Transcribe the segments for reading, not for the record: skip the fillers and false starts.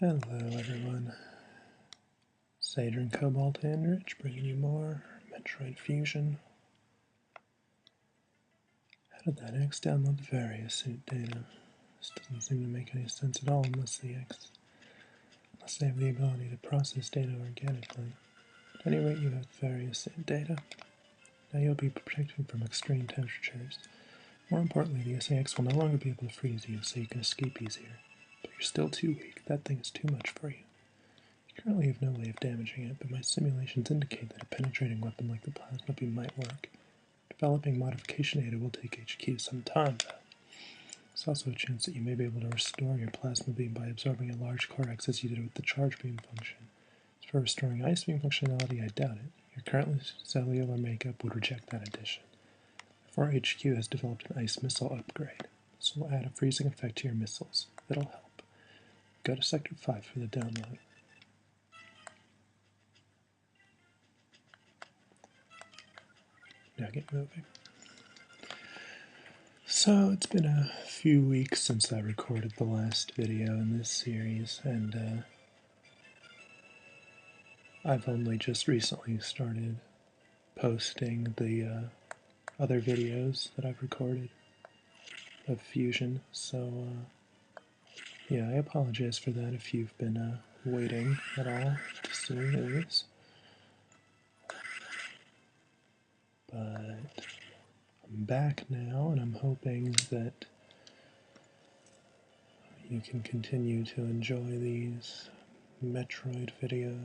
Hello everyone, Sage and Cobalt and Rich bringing you more Metroid Fusion. How did that X download the various suit data? This doesn't seem to make any sense at all unless they have the ability to process data organically. At any rate, you have various suit data. Now you'll be protected from extreme temperatures. More importantly, the SAX will no longer be able to freeze you, so you can escape easier. But you're still too weak. That thing is too much for you. I currently have no way of damaging it, but my simulations indicate that a penetrating weapon like the plasma beam might work. Developing modification data will take HQ some time, though. There's also a chance that you may be able to restore your plasma beam by absorbing a large Corex as you did with the charge beam function. As for restoring ice beam functionality, I doubt it. Your current cellular makeup would reject that addition. Therefore, HQ has developed an ice missile upgrade. This will add a freezing effect to your missiles. It'll help. Go to Sector 5 for the download. Now get moving. So it's been a few weeks since I recorded the last video in this series, and I've only just recently started posting the other videos that I've recorded of Fusion, so yeah, I apologize for that if you've been waiting at all to see these. But I'm back now, and I'm hoping that you can continue to enjoy these Metroid videos.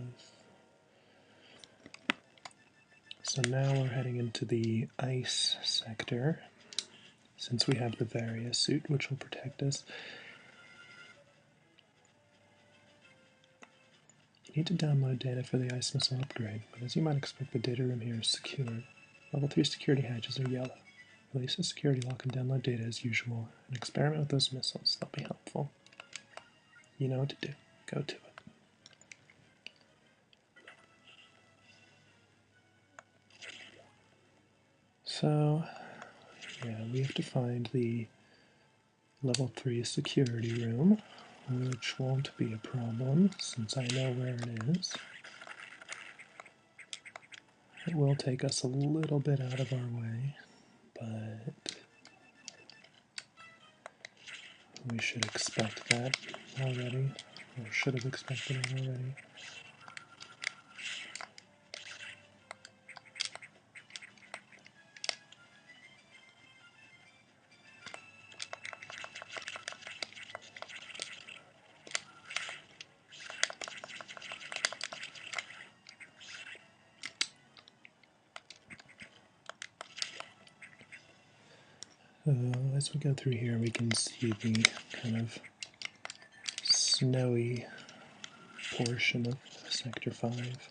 So now we're heading into the ice sector. Since we have the Varia suit, which will protect us, you need to download data for the ice missile upgrade, but as you might expect, the data room here is secured. Level 3 security hatches are yellow. Release a security lock and download data as usual, and experiment with those missiles. They'll be helpful. You know what to do. Go to it. So, yeah, we have to find the level 3 security room, which won't be a problem since I know where it is. It will take us a little bit out of our way, but we should expect that already, or should have expected it already. As we go through here, we can see the kind of snowy portion of Sector 5,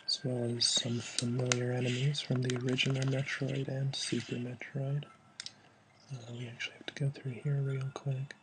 as well as some familiar enemies from the original Metroid and Super Metroid. We actually have to go through here real quick.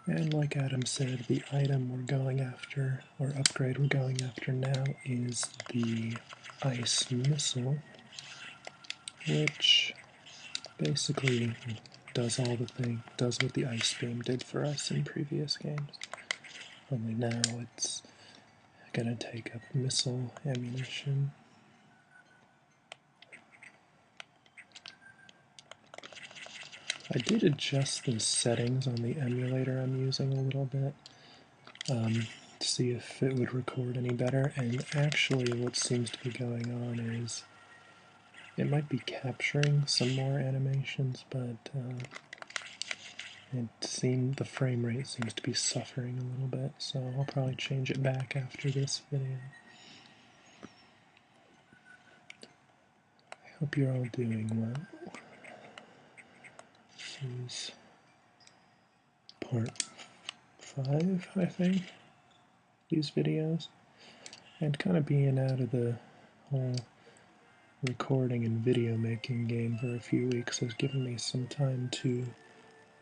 And like Adam said, the item we're going after, or upgrade we're going after now, is the ice missile, which basically does all the thing, does what the ice beam did for us in previous games. Only now it's gonna take up missile ammunition. I did adjust the settings on the emulator I'm using a little bit to see if it would record any better, and actually what seems to be going on is it might be capturing some more animations, but the frame rate seems to be suffering a little bit, so I'll probably change it back after this video. I hope you're all doing well. This is part 5, I think, these videos. And kind of being out of the whole recording and video making game for a few weeks has given me some time to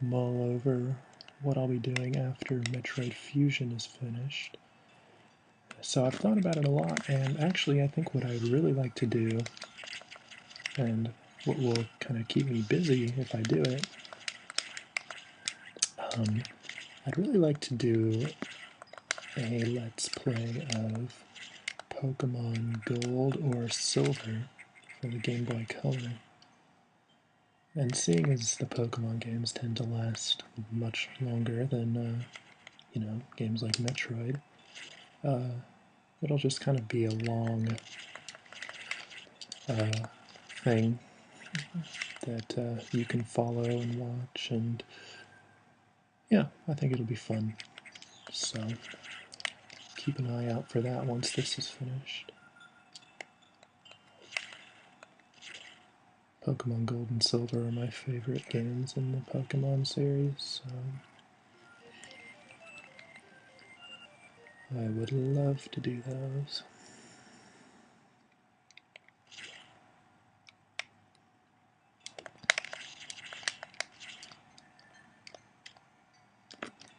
mull over what I'll be doing after Metroid Fusion is finished. So I've thought about it a lot, and actually I think what I'd really like to do, and what will kind of keep me busy if I do it, I'd really like to do a Let's Play of Pokemon Gold or Silver for the Game Boy Color. And seeing as the Pokemon games tend to last much longer than, games like Metroid, it'll just kind of be a long thing that you can follow and watch, and yeah, I think it'll be fun. So keep an eye out for that once this is finished. Pokemon Gold and Silver are my favorite games in the Pokemon series, so I would love to do those.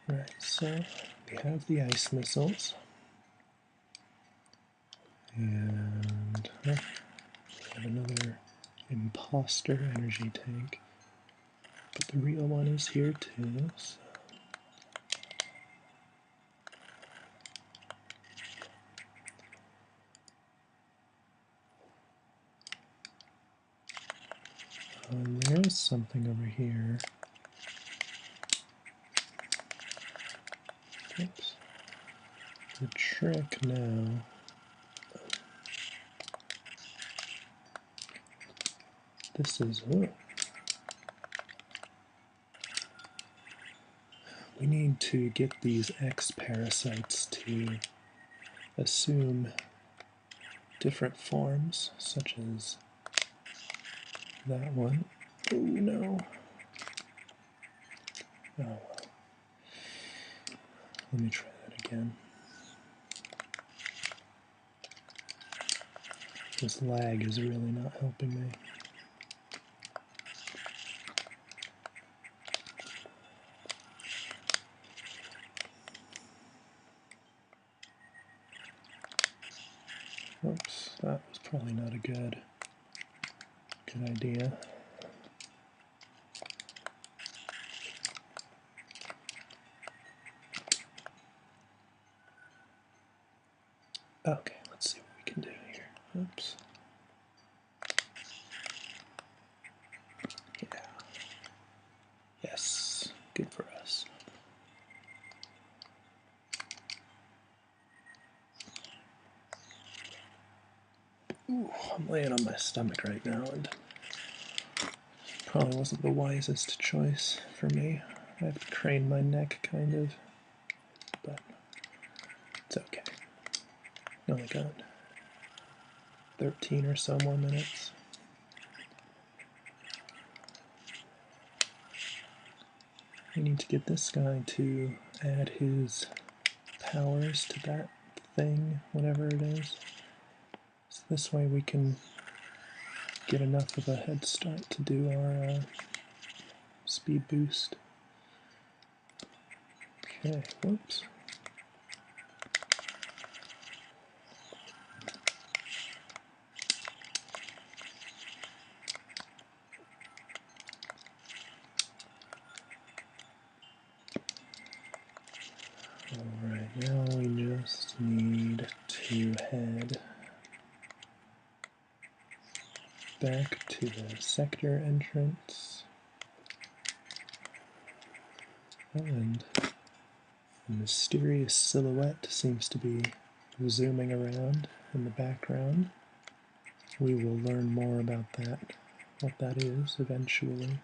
Right, so we have the ice missiles, and we have another imposter energy tank, but the real one is here too, so. There is something over here. Oops. The trick now this is, oh, we need to get these X parasites to assume different forms, such as that one. Oh no. Oh well. Let me try that again. This lag is really not helping me. Oops, that was probably not a good idea. Okay, let's see what we can do here. Oops. Yeah. Yes, good for us. Ooh, I'm laying on my stomach right now, and probably wasn't the wisest choice for me. I have to crane my neck, kind of, but it's okay. Only got 13 or so more minutes. We need to get this guy to add his powers to that thing, whatever it is. So this way we can get enough of a head start to do our speed boost. Okay, whoops. Alright, now we just need to head back to the sector entrance, and a mysterious silhouette seems to be zooming around in the background. We will learn more about that, what that is, eventually.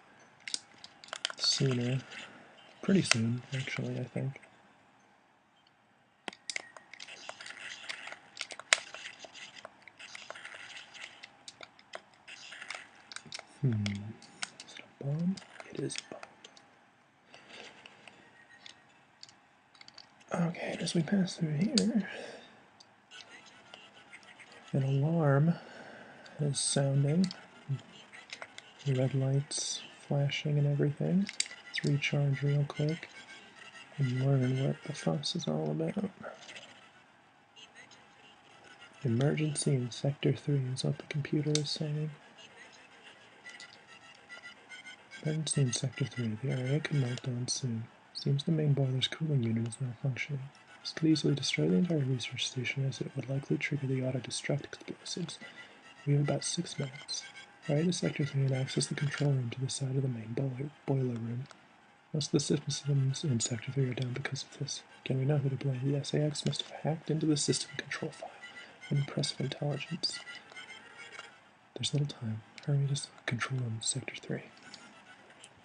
Sooner. Pretty soon, actually, I think. Is it a bomb? It is a bomb. Okay, as we pass through here, An alarm is sounding. Red lights flashing and everything. Let's recharge real quick and learn what the fuss is all about. Emergency in Sector 3 is what the computer is saying. Emergency in Sector 3. The area could melt down soon. Seems the main boiler's cooling unit is malfunctioning. This could easily destroy the entire research station, as it would likely trigger the auto-destruct explosives. We have about 6 minutes. Hurry to Sector 3 and access the control room to the side of the main boiler room. Most of the systems in Sector 3 are down because of this. Again, we know who to blame. The SAS must have hacked into the system control file. Impressive intelligence. There's little time. Hurry to the control room in Sector 3.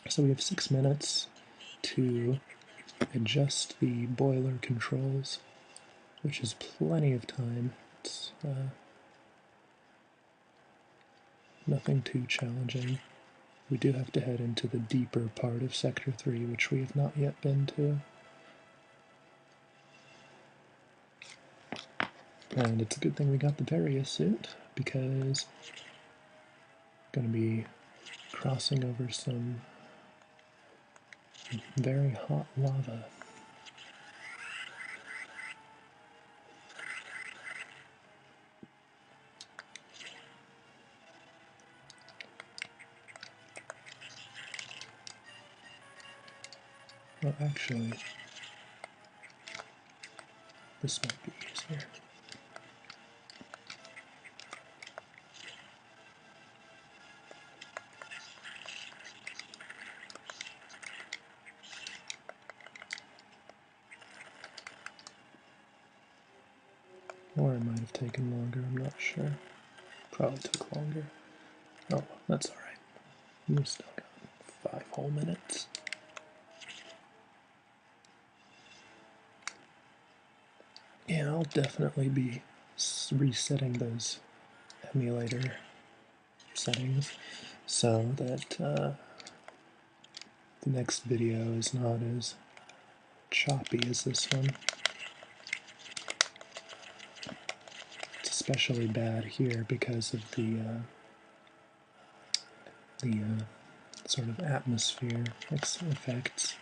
So we have 6 minutes to adjust the boiler controls, which is plenty of time. It's nothing too challenging. We do have to head into the deeper part of Sector 3, which we have not yet been to. And it's a good thing we got the Varia suit, because I'm going to be crossing over some very hot lava. Well, actually, this might be easier. Or it might have taken longer, I'm not sure. Probably took longer. Oh, that's alright. We've still got 5 whole minutes. Yeah, I'll definitely be resetting those emulator settings so that the next video is not as choppy as this one. It's especially bad here because of the sort of atmosphere effects.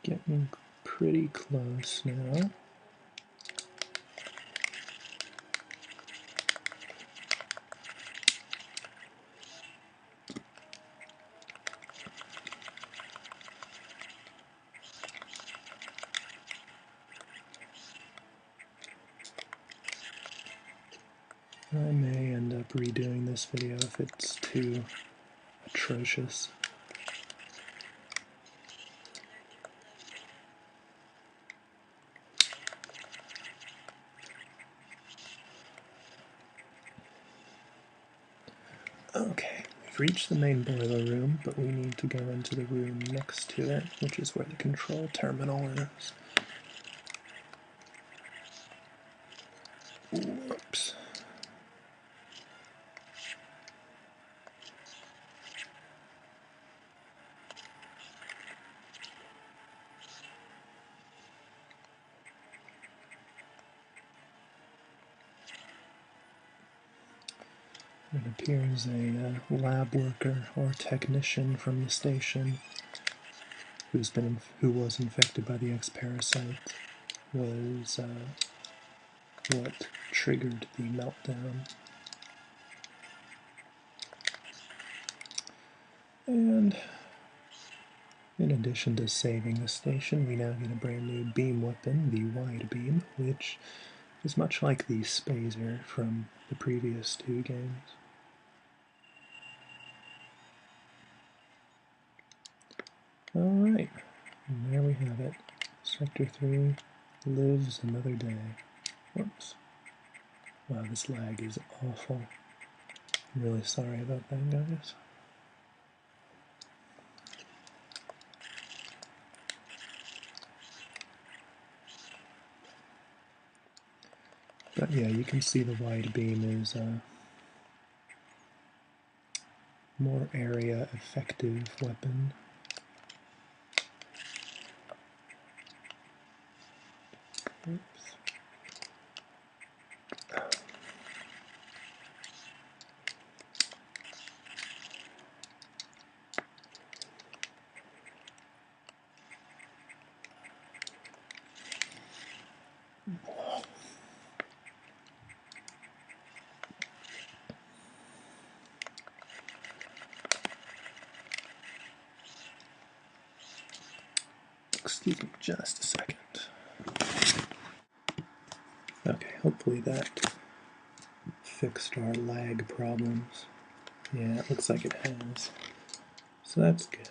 Getting pretty close now. I may end up redoing this video if it's too atrocious. Okay, we've reached the main boiler room, but we need to go into the room next to it, which is where the control terminal is. Whoops. It appears a lab worker or technician from the station who was infected by the X parasite was what triggered the meltdown. And in addition to saving the station, we now get a brand new beam weapon, the wide beam, which is much like the Spazer from the previous 2 games. Alright, and there we have it. Sector 3 lives another day. Whoops. Wow, this lag is awful. I'm really sorry about that, guys. But yeah, you can see the wide beam is a more area effective weapon. Oops. Excuse me just a second. Okay, hopefully that fixed our lag problems. Yeah, it looks like it has. So that's good.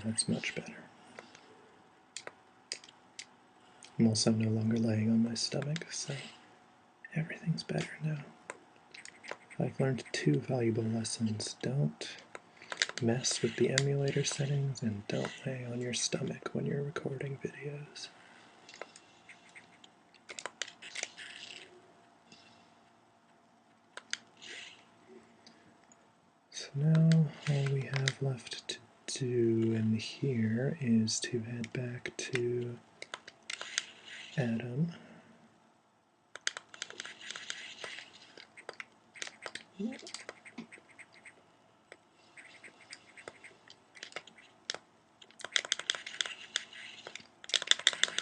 That's much better. I'm also no longer laying on my stomach, so everything's better now. I've learned 2 valuable lessons. Don't mess with the emulator settings, and don't lay on your stomach when you're recording videos. So now all we have left to do in here is to head back to Adam.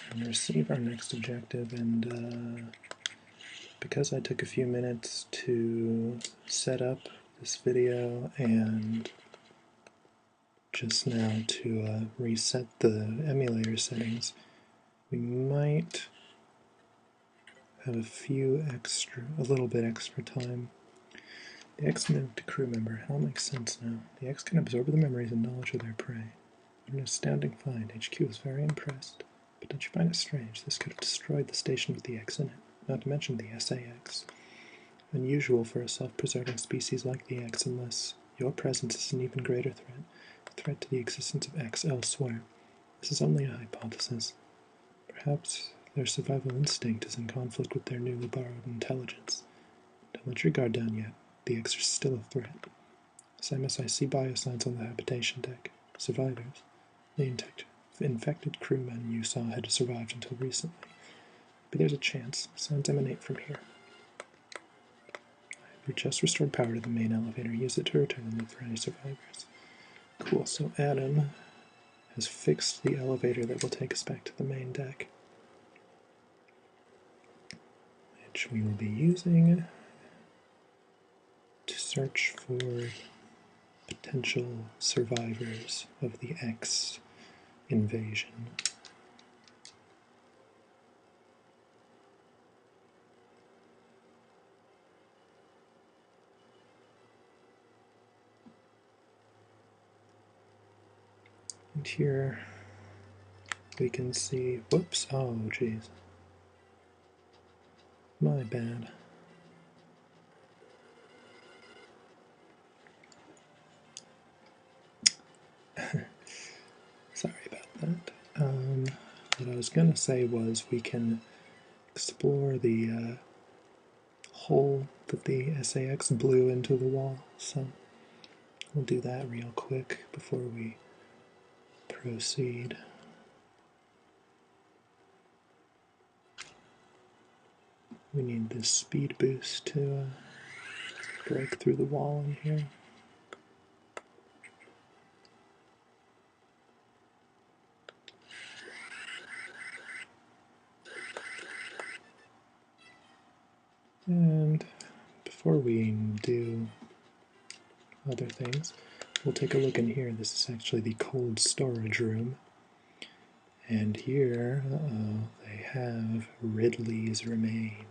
And receive our next objective, and because I took a few minutes to set up this video and just now to reset the emulator settings, we might have a little bit extra time. The X moved to crew member. It all makes sense now. The X can absorb the memories and knowledge of their prey. What an astounding find. HQ was very impressed. But don't you find it strange? This could have destroyed the station with the X in it, not to mention the SAX. Unusual for a self-preserving species like the X, unless your presence is an even greater threat. A threat to the existence of X elsewhere. This is only a hypothesis. Perhaps their survival instinct is in conflict with their newly borrowed intelligence. Don't let your guard down yet. The X are still a threat. Same as I see biosigns on the habitation deck. Survivors. The infected crewmen you saw had survived until recently. But there's a chance. Sounds emanate from here. We just restored power to the main elevator. Use it to return and look for any survivors. Cool, so Adam has fixed the elevator that will take us back to the main deck, which we will be using to search for potential survivors of the X invasion. And here we can see, whoops, oh jeez, my bad. Sorry about that. What I was going to say was we can explore the hole that the SAX blew into the wall, so we'll do that real quick before we proceed. We need this speed boost to break through the wall in here. And before we do other things, we'll take a look in here. This is actually the cold storage room. And here, they have Ridley's remains.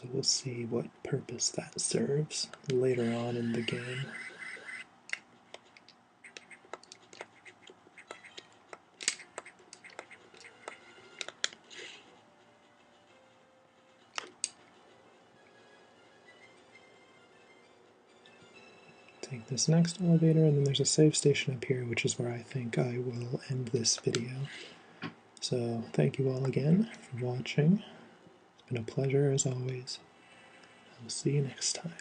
So we'll see what purpose that serves later on in the game. Take this next elevator, and then there's a save station up here, which is where I think I will end this video. So thank you all again for watching. It's been a pleasure as always. I will see you next time.